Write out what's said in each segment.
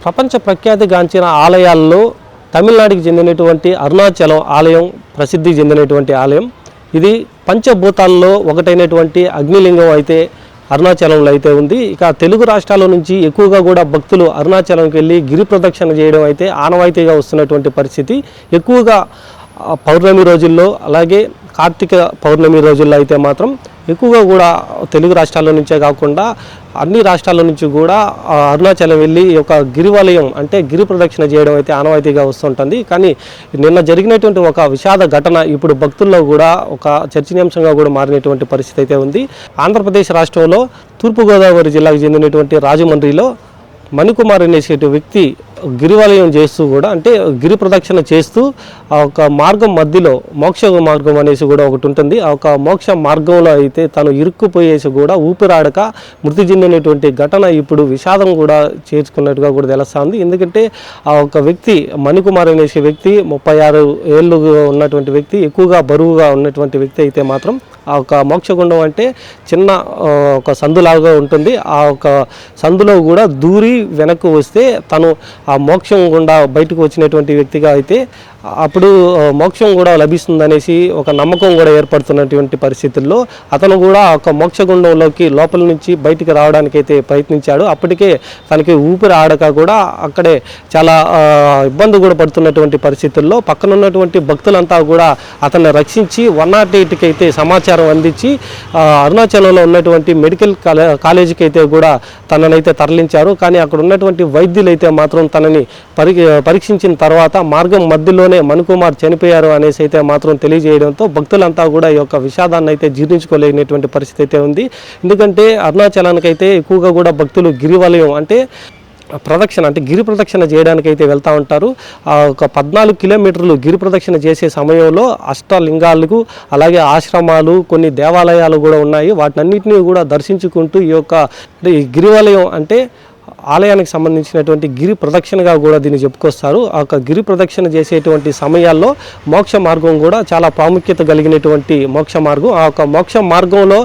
ప్రపంచ ప్రఖ్యాతిగాంచిన ఆలయాల్లో తమిళనాడుకి చెందినటువంటి అరుణాచలం ఆలయం ప్రసిద్ధి చెందినటువంటి ఆలయం. ఇది పంచభూతాల్లో ఒకటైనటువంటి అగ్నిలింగం అయితే అరుణాచలంలో అయితే ఉంది. ఇక తెలుగు రాష్ట్రాల నుంచి ఎక్కువగా కూడా భక్తులు అరుణాచలంకి వెళ్ళి గిరి ప్రదక్షిణ చేయడం అయితే ఆనవాయితీగా వస్తున్నటువంటి పరిస్థితి. ఎక్కువగా పౌర్ణమి రోజుల్లో అలాగే కార్తీక పౌర్ణమి రోజుల్లో అయితే మాత్రం ఎక్కువగా కూడా తెలుగు రాష్ట్రాల నుంచే కాకుండా అన్ని రాష్ట్రాల నుంచి కూడా అరుణాచలం వెళ్ళి ఒక గిరివలయం అంటే గిరి ప్రదక్షిణ చేయడం అయితే ఆనవాయితీగా వస్తుంటుంది. కానీ నిన్న జరిగినటువంటి ఒక విషాద ఘటన ఇప్పుడు భక్తుల్లో కూడా ఒక చర్చనీయాంశంగా కూడా మారినటువంటి పరిస్థితి అయితే ఉంది. ఆంధ్రప్రదేశ్ రాష్ట్రంలో తూర్పుగోదావరి జిల్లాకు చెందినటువంటి రాజమండ్రిలో మణికుమార్ అనేటువంటి వ్యక్తి గిరివలయం చేస్తూ కూడా అంటే గిరి ప్రదక్షిణ చేస్తూ ఆ ఒక మార్గం మధ్యలో మోక్ష మార్గం అనేసి కూడా ఒకటి ఉంటుంది. ఆ ఒక మోక్ష మార్గంలో అయితే తను ఇరుక్కుపోయేసి కూడా ఊపిరాడక మృతి చెందినటువంటి ఘటన ఇప్పుడు విషాదం కూడా చేర్చుకున్నట్టుగా కూడా తెలుస్తుంది. ఎందుకంటే ఆ ఒక వ్యక్తి మణికుమార్ అనేసి వ్యక్తి 36 ఏళ్ళు ఉన్నటువంటి వ్యక్తి, ఎక్కువగా బరువుగా ఉన్నటువంటి వ్యక్తి అయితే మాత్రం ఆ ఒక మోక్షగుండం అంటే చిన్న ఒక సందులాగా ఉంటుంది. ఆ ఒక సందులో కూడా దూరి వెనక్కు వస్తే తను ఆ మోక్షం గుండా బయటకు వచ్చినటువంటి వ్యక్తిగా అయితే అప్పుడు మోక్షం కూడా లభిస్తుందనేసి ఒక నమ్మకం కూడా ఏర్పడుతున్నటువంటి పరిస్థితుల్లో అతను కూడా ఒక మోక్షగుండంలోకి లోపల నుంచి బయటికి రావడానికైతే ప్రయత్నించాడు. అప్పటికే తనకి ఊపిరి ఆడక కూడా అక్కడే చాలా ఇబ్బంది కూడా పడుతున్నటువంటి పరిస్థితుల్లో పక్కనున్నటువంటి భక్తులంతా కూడా అతన్ని రక్షించి 108కి అయితే సమాచారం అందించి అరుణాచలంలో ఉన్నటువంటి మెడికల్ కాలేజీకి అయితే కూడా తననైతే తరలించారు. కానీ అక్కడ ఉన్నటువంటి వైద్యులు అయితే మాత్రం తనని పరీక్షించిన తర్వాత మార్గం మధ్యలోనే మణికుమార్ చనిపోయారు అనేసి అయితే మాత్రం తెలియజేయడంతో భక్తులంతా కూడా ఈ యొక్క విషాదాన్ని అయితే జీర్ణించుకోలేనటువంటి పరిస్థితి అయితే ఉంది. ఎందుకంటే అరుణాచలానికి అయితే ఎక్కువగా కూడా భక్తులు గిరివలయం అంటే ప్రదక్షిణ అంటే గిరి ప్రదక్షిణ చేయడానికైతే వెళ్తూ ఉంటారు. ఒక 14 కిలోమీటర్లు గిరి ప్రదక్షిణ చేసే సమయంలో అష్టలింగాలకు అలాగే ఆశ్రమాలు కొన్ని దేవాలయాలు కూడా ఉన్నాయి. వాటినన్నింటినీ కూడా దర్శించుకుంటూ ఈ యొక్క గిరివలయం అంటే ఆలయానికి సంబంధించినటువంటి గిరి ప్రదక్షిణగా కూడా దీన్ని చెప్పుకొస్తారు. ఆ యొక్క గిరి ప్రదక్షిణ చేసేటువంటి సమయాల్లో మోక్ష మార్గం కూడా చాలా ప్రాముఖ్యత కలిగినటువంటి మోక్ష మార్గం. ఆ యొక్క మోక్ష మార్గంలో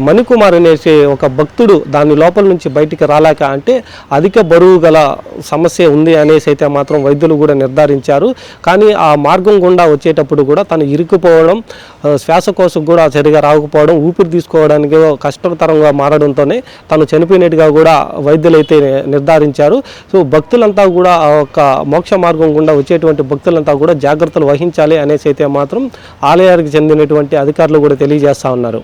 మణికుమార్ అనేసి ఒక భక్తుడు దాని లోపల నుంచి బయటికి రాలేక అంటే అధిక బరువు గల సమస్య ఉంది అనేసి అయితే మాత్రం వైద్యులు కూడా నిర్ధారించారు. కానీ ఆ మార్గం గుండా వచ్చేటప్పుడు కూడా తను ఇరుక్కుపోవడం, శ్వాసకోశం కూడా సరిగా రాకపోవడం, ఊపిరి తీసుకోవడానికి కష్టతరంగా మారడంతోనే తను చనిపోయినట్టుగా కూడా వైద్యులైతే నిర్ధారించారు. సో భక్తులంతా కూడా ఆ యొక్క మోక్ష మార్గం గుండా వచ్చేటువంటి భక్తులంతా కూడా జాగ్రత్తలు వహించాలి అనేసి అయితే మాత్రం ఆలయానికి చెందినటువంటి అధికారులు కూడా తెలియజేస్తూ ఉన్నారు.